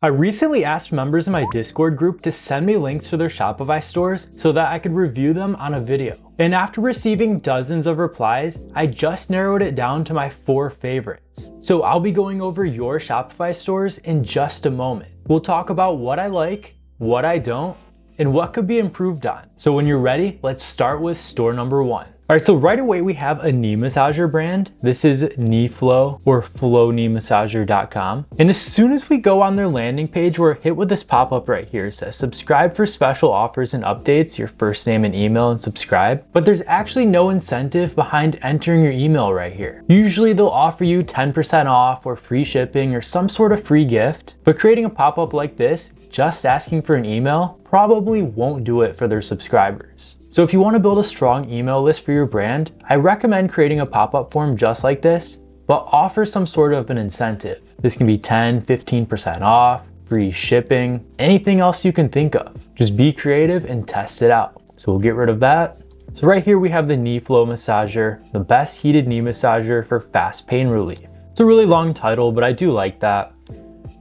I recently asked members of my Discord group to send me links to their Shopify stores so that I could review them on a video. And after receiving dozens of replies, I just narrowed it down to my 4 favorites. So I'll be going over your Shopify stores in just a moment. We'll talk about what I like, what I don't, and what could be improved on. So when you're ready, let's start with store number 1. All right, so right away we have a knee massager brand. This is KneeFlow or flowkneemassager.com. And as soon as we go on their landing page, we're hit with this pop-up right here. It says subscribe for special offers and updates, your first name and email, and subscribe. But there's actually no incentive behind entering your email right here. Usually they'll offer you 10% off or free shipping or some sort of free gift, but creating a pop-up like this, just asking for an email, probably won't do it for their subscribers. So if you want to build a strong email list for your brand, I recommend creating a pop-up form just like this, but offer some sort of an incentive. This can be 10, 15% off, free shipping, anything else you can think of. Just be creative and test it out. So we'll get rid of that. So right here we have the KneeFlow massager, the best heated knee massager for fast pain relief. It's a really long title, but I do like that.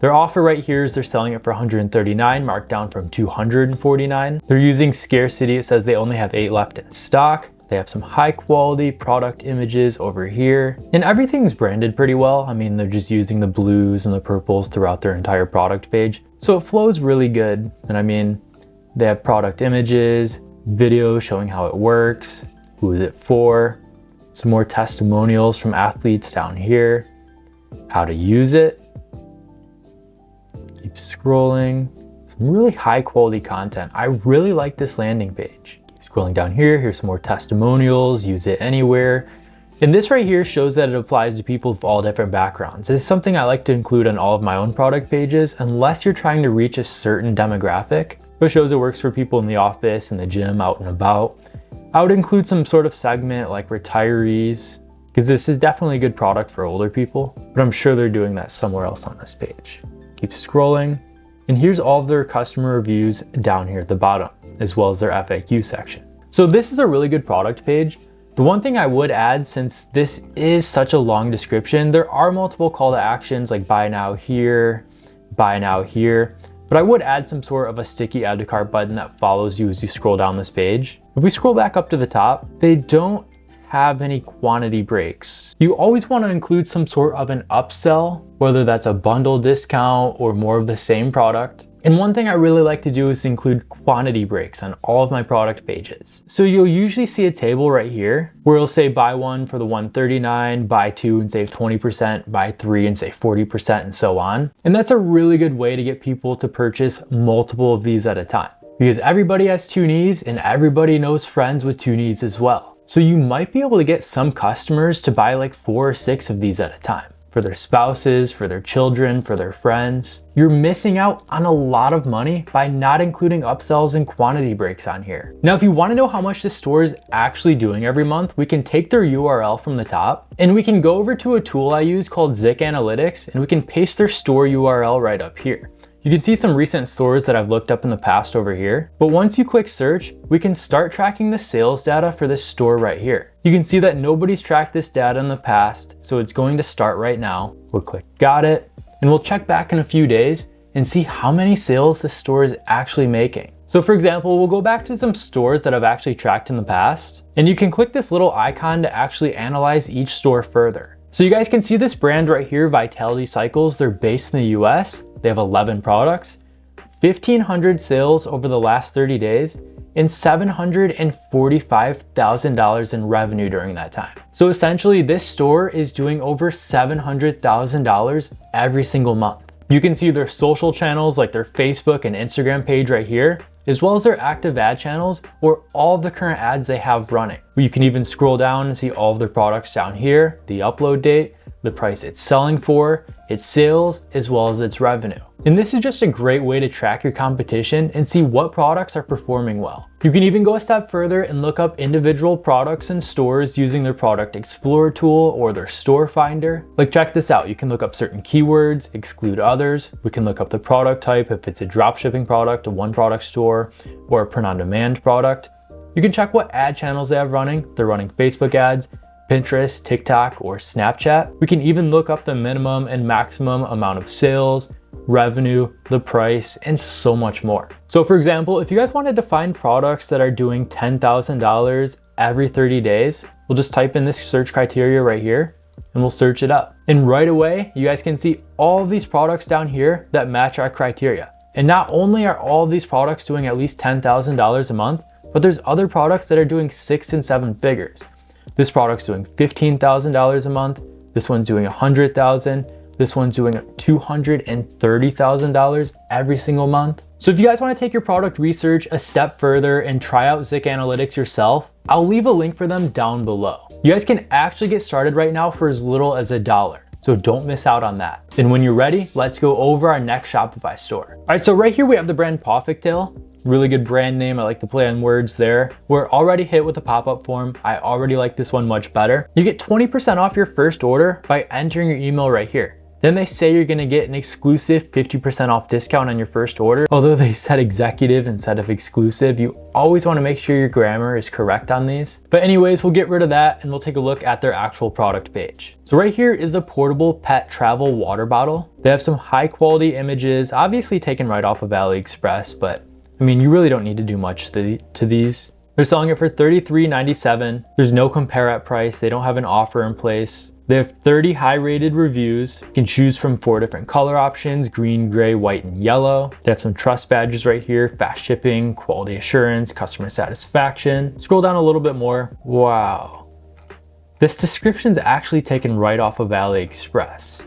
Their offer right here is they're selling it for $139, marked down from $249. They're using scarcity. It says they only have 8 left in stock. They have some high quality product images over here, and everything's branded pretty well. I mean, they're just using the blues and the purples throughout their entire product page. So it flows really good. And I mean, they have product images, videos showing how it works, who is it for, some more testimonials from athletes down here, how to use it. Keep scrolling, some really high quality content. I really like this landing page. Keep scrolling down here, here's some more testimonials, use it anywhere. And this right here shows that it applies to people of all different backgrounds. This is something I like to include on all of my own product pages, unless you're trying to reach a certain demographic. It shows it works for people in the office, in the gym, out and about. I would include some sort of segment like retirees, because this is definitely a good product for older people, but I'm sure they're doing that somewhere else on this page. Keep scrolling, and here's all of their customer reviews down here at the bottom, as well as their FAQ section. So this is a really good product page. The one thing I would add, since this is such a long description, there are multiple call to actions like buy now here, but I would add some sort of a sticky add to cart button that follows you as you scroll down this page. If we scroll back up to the top, they don't have any quantity breaks. You always want to include some sort of an upsell, whether that's a bundle discount or more of the same product. And one thing I really like to do is include quantity breaks on all of my product pages. So you'll usually see a table right here where it'll say buy one for the $139, buy 2 and save 20%, buy 3 and save 40%, and so on. And that's a really good way to get people to purchase multiple of these at a time, because everybody has 2 knees and everybody knows friends with 2 knees as well. So you might be able to get some customers to buy like 4 or 6 of these at a time for their spouses, for their children, for their friends. You're missing out on a lot of money by not including upsells and quantity breaks on here. Now, if you want to know how much the store is actually doing every month, we can take their URL from the top and we can go over to a tool I use called Zik Analytics, and we can paste their store URL right up here. You can see some recent stores that I've looked up in the past over here, but once you click search, we can start tracking the sales data for this store right here. You can see that nobody's tracked this data in the past, so it's going to start right now. We'll click got it, and we'll check back in a few days and see how many sales this store is actually making. So for example, we'll go back to some stores that I've actually tracked in the past, and you can click this little icon to actually analyze each store further. So you guys can see this brand right here, Vitality Cycles. They're based in the US. They have 11 products, 1,500 sales over the last 30 days, and $745,000 in revenue during that time. So essentially, this store is doing over $700,000 every single month. You can see their social channels like their Facebook and Instagram page right here, as well as their active ad channels or all of the current ads they have running. You can even scroll down and see all of their products down here, the upload date, the price it's selling for, its sales, as well as its revenue. And this is just a great way to track your competition and see what products are performing well. You can even go a step further and look up individual products and stores using their Product Explorer tool or their store finder. Like check this out, you can look up certain keywords, exclude others. We can look up the product type, if it's a dropshipping product, a one product store, or a print-on-demand product. You can check what ad channels they have running. They're running Facebook ads, Pinterest, TikTok, or Snapchat. We can even look up the minimum and maximum amount of sales, revenue, the price, and so much more. So for example, if you guys wanted to find products that are doing $10,000 every 30 days, we'll just type in this search criteria right here and we'll search it up. And right away, you guys can see all of these products down here that match our criteria. And not only are all of these products doing at least $10,000 a month, but there's other products that are doing 6 and 7 figures. This product's doing $15,000 a month. This one's doing $100,000. This one's doing $230,000 every single month. So if you guys want to take your product research a step further and try out Zik Analytics yourself, I'll leave a link for them down below. You guys can actually get started right now for as little as $1. So don't miss out on that. And when you're ready, let's go over our next Shopify store. All right, so right here we have the brand Pawfigtail. Really good brand name. I like the play on words there. We're already hit with a pop-up form. I already like this one much better. You get 20% off your first order by entering your email right here. Then they say you're gonna get an exclusive 50% off discount on your first order. Although they said executive instead of exclusive, you always wanna make sure your grammar is correct on these. But anyways, we'll get rid of that and we'll take a look at their actual product page. So right here is the portable pet travel water bottle. They have some high quality images, obviously taken right off of AliExpress, but I mean, you really don't need to do much to these. They're selling it for $33.97. There's no compare at price. They don't have an offer in place. They have 30 high rated reviews. You can choose from 4 different color options: green, gray, white, and yellow. They have some trust badges right here: fast shipping, quality assurance, customer satisfaction. Scroll down a little bit more. Wow. This description's actually taken right off of AliExpress.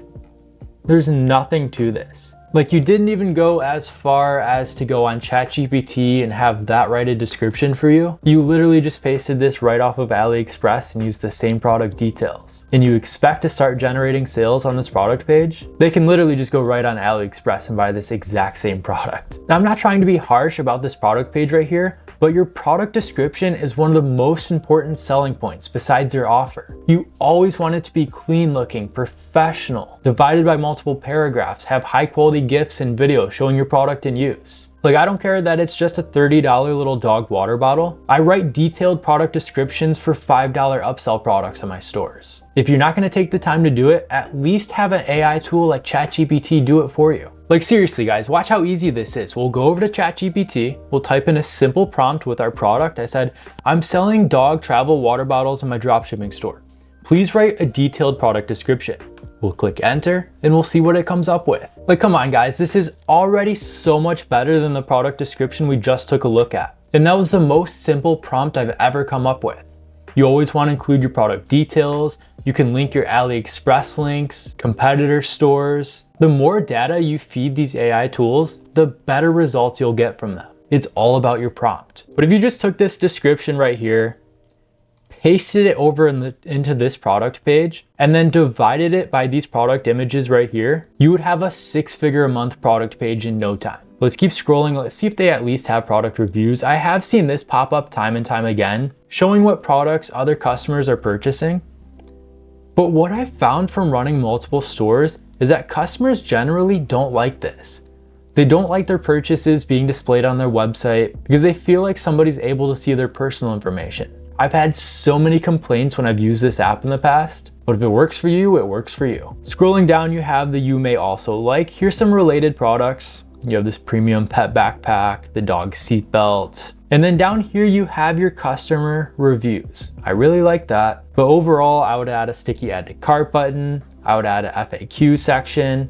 There's nothing to this. Like, you didn't even go as far as to go on ChatGPT and have that write a description for you. You literally just pasted this right off of AliExpress and used the same product details. And you expect to start generating sales on this product page? They can literally just go right on AliExpress and buy this exact same product. Now, I'm not trying to be harsh about this product page right here, but your product description is one of the most important selling points besides your offer. You always want it to be clean looking, professional, divided by multiple paragraphs, have high quality GIFs and videos showing your product in use. Like, I don't care that it's just a $30 little dog water bottle. I write detailed product descriptions for $5 upsell products in my stores. If you're not gonna take the time to do it, at least have an AI tool like ChatGPT do it for you. Like, seriously guys, watch how easy this is. We'll go over to ChatGPT, we'll type in a simple prompt with our product. I said, I'm selling dog travel water bottles in my dropshipping store. Please write a detailed product description. We'll click enter and we'll see what it comes up with. Like, come on guys, this is already so much better than the product description we just took a look at. And that was the most simple prompt I've ever come up with. You always want to include your product details. You can link your AliExpress links, competitor stores. The more data you feed these AI tools, the better results you'll get from them. It's all about your prompt. But if you just took this description right here, pasted it over into this product page, and then divided it by these product images right here, you would have a 6-figure a month product page in no time. Let's keep scrolling. Let's see if they at least have product reviews. I have seen this pop up time and time again, showing what products other customers are purchasing. But what I've found from running multiple stores is that customers generally don't like this. They don't like their purchases being displayed on their website because they feel like somebody's able to see their personal information. I've had so many complaints when I've used this app in the past, but if it works for you, it works for you. Scrolling down, you have the you may also like. Here's some related products. You have this premium pet backpack, the dog seat belt. And then down here, you have your customer reviews. I really like that. But overall, I would add a sticky add to cart button. I would add a FAQ section.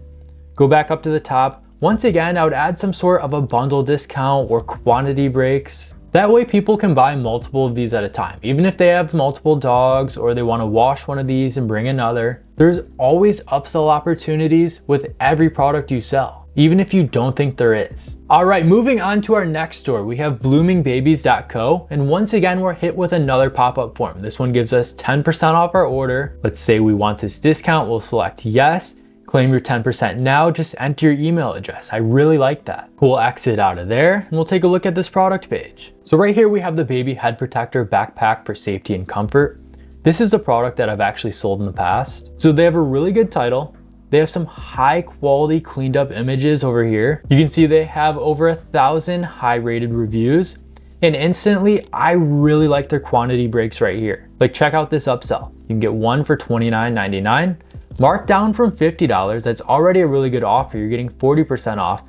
Go back up to the top. Once again, I would add some sort of a bundle discount or quantity breaks. That way people can buy multiple of these at a time. Even if they have multiple dogs or they want to wash one of these and bring another, there's always upsell opportunities with every product you sell, even if you don't think there is. All right, moving on to our next store, we have bloomingbabies.co. And once again, we're hit with another pop-up form. This one gives us 10% off our order. Let's say we want this discount. We'll select yes. Claim your 10% now, just enter your email address. I really like that. We'll exit out of there and we'll take a look at this product page. So right here we have the baby head protector backpack for safety and comfort. This is a product that I've actually sold in the past. So they have a really good title. They have some high quality cleaned up images over here. You can see they have over 1,000 high rated reviews. And instantly, I really like their quantity breaks right here. Like, check out this upsell. You can get one for $29.99. Marked down from $50, that's already a really good offer. You're getting 40% off,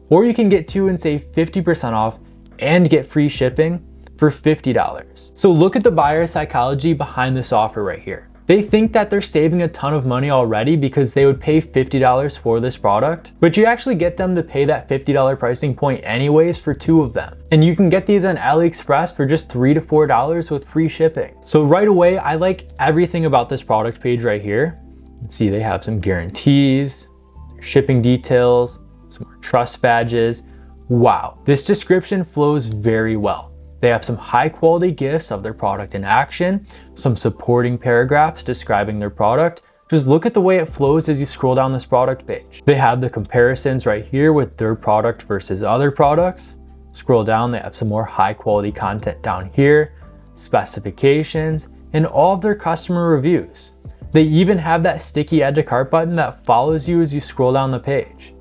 or you can get two and save 50% off and get free shipping for $50. So look at the buyer psychology behind this offer right here. They think that they're saving a ton of money already because they would pay $50 for this product, but you actually get them to pay that $50 pricing point anyways for two of them. And you can get these on AliExpress for just $3 to $4 with free shipping. So right away, I like everything about this product page right here. Let's see, they have some guarantees, shipping details, some more trust badges. Wow, this description flows very well. They have some high quality gifts of their product in action, some supporting paragraphs describing their product. Just look at the way it flows as you scroll down this product page. They have the comparisons right here with their product versus other products. Scroll down, they have some more high quality content down here, specifications, and all of their customer reviews. They even have that sticky add to cart button that follows you as you scroll down the page.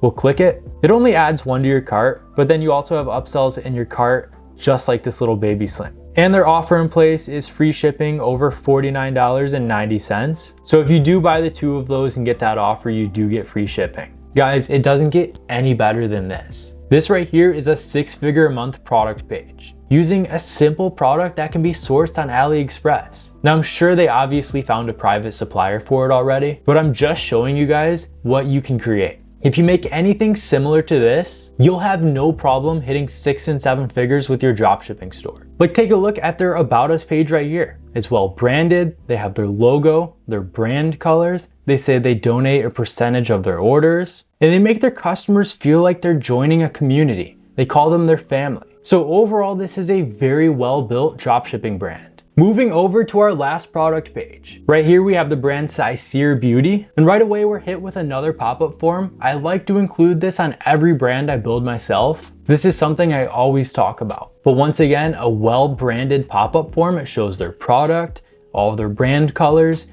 We'll click it. It only adds one to your cart, but then you also have upsells in your cart, just like this little baby sling. And their offer in place is free shipping over $49.90. So if you do buy the two of those and get that offer, you do get free shipping. Guys, it doesn't get any better than this. This right here is a 6-figure a month product page using a simple product that can be sourced on AliExpress. Now I'm sure they obviously found a private supplier for it already, but I'm just showing you guys what you can create. If you make anything similar to this, you'll have no problem hitting 6 and 7 figures with your dropshipping store. Like, take a look at their About Us page right here. It's well branded, they have their logo, their brand colors, they say they donate a percentage of their orders, and they make their customers feel like they're joining a community. They call them their family. So overall, this is a very well-built dropshipping brand. Moving over to our last product page. Right here we have the brand Sincere Beauty, and right away we're hit with another pop-up form. I like to include this on every brand I build myself. This is something I always talk about. But once again, a well-branded pop-up form. It shows their product, all of their brand colors.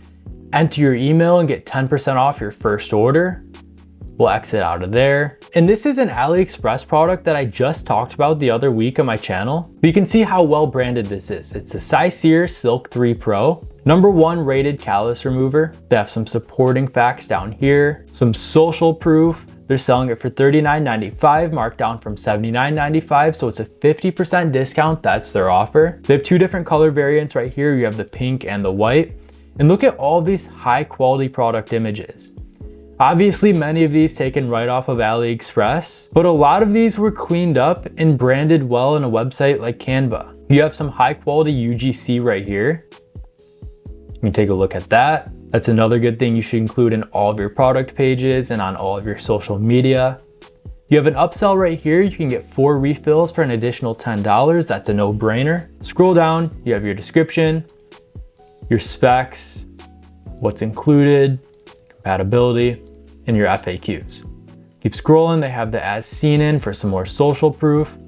Enter your email and get 10% off your first order. We'll exit out of there. And this is an AliExpress product that I just talked about the other week on my channel. But you can see how well branded this is. It's a Sincere Silk 3 Pro, #1 rated callus remover. They have some supporting facts down here, some social proof. They're selling it for $39.95, marked down from $79.95, so it's a 50% discount. That's their offer. They have two different color variants right here. You have the pink and the white. And look at all these high quality product images. Obviously, many of these taken right off of AliExpress, but a lot of these were cleaned up and branded well on a website like Canva. You have some high quality UGC right here. You can take a look at that. That's another good thing you should include in all of your product pages and on all of your social media. You have an upsell right here. You can get 4 refills for an additional $10. That's a no-brainer. Scroll down, you have your description, your specs, what's included, compatibility, and your FAQs. Keep scrolling, they have the as seen in for some more social proof.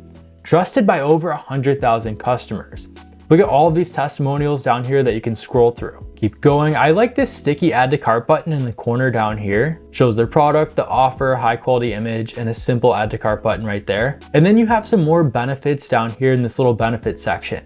Trusted by over 100,000 customers. Look at all of these testimonials down here that you can scroll through. Keep going. I like this sticky add to cart button in the corner down here. Shows their product, the offer, high quality image, and a simple add to cart button right there. And then you have some more benefits down here in this little benefits section.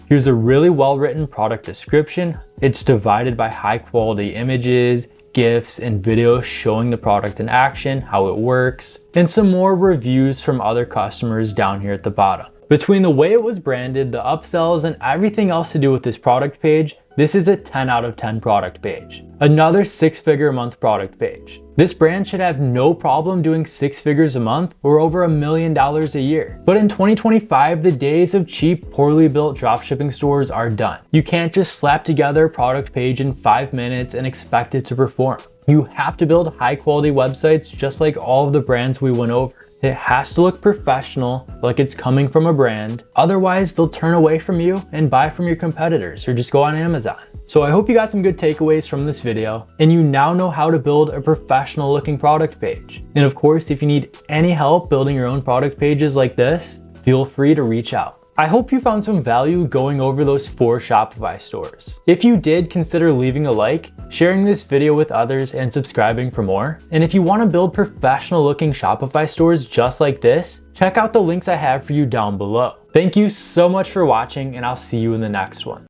Here's a really well written product description. It's divided by high quality images, GIFs, and videos showing the product in action, how it works, and some more reviews from other customers down here at the bottom. Between the way it was branded, the upsells, and everything else to do with this product page, this is a 10 out of 10 product page. Another 6-figure a month product page. This brand should have no problem doing 6 figures a month or over $1 million a year. But in 2025, the days of cheap, poorly built dropshipping stores are done. You can't just slap together a product page in 5 minutes and expect it to perform. You have to build high quality websites just like all of the brands we went over. It has to look professional, like it's coming from a brand. Otherwise, they'll turn away from you and buy from your competitors or just go on Amazon. So I hope you got some good takeaways from this video and you now know how to build a professional looking product page. And of course, if you need any help building your own product pages like this, feel free to reach out. I hope you found some value going over those 4 Shopify stores. If you did, consider leaving a like, sharing this video with others, and subscribing for more. And if you want to build professional looking Shopify stores just like this, check out the links I have for you down below. Thank you so much for watching, and I'll see you in the next one.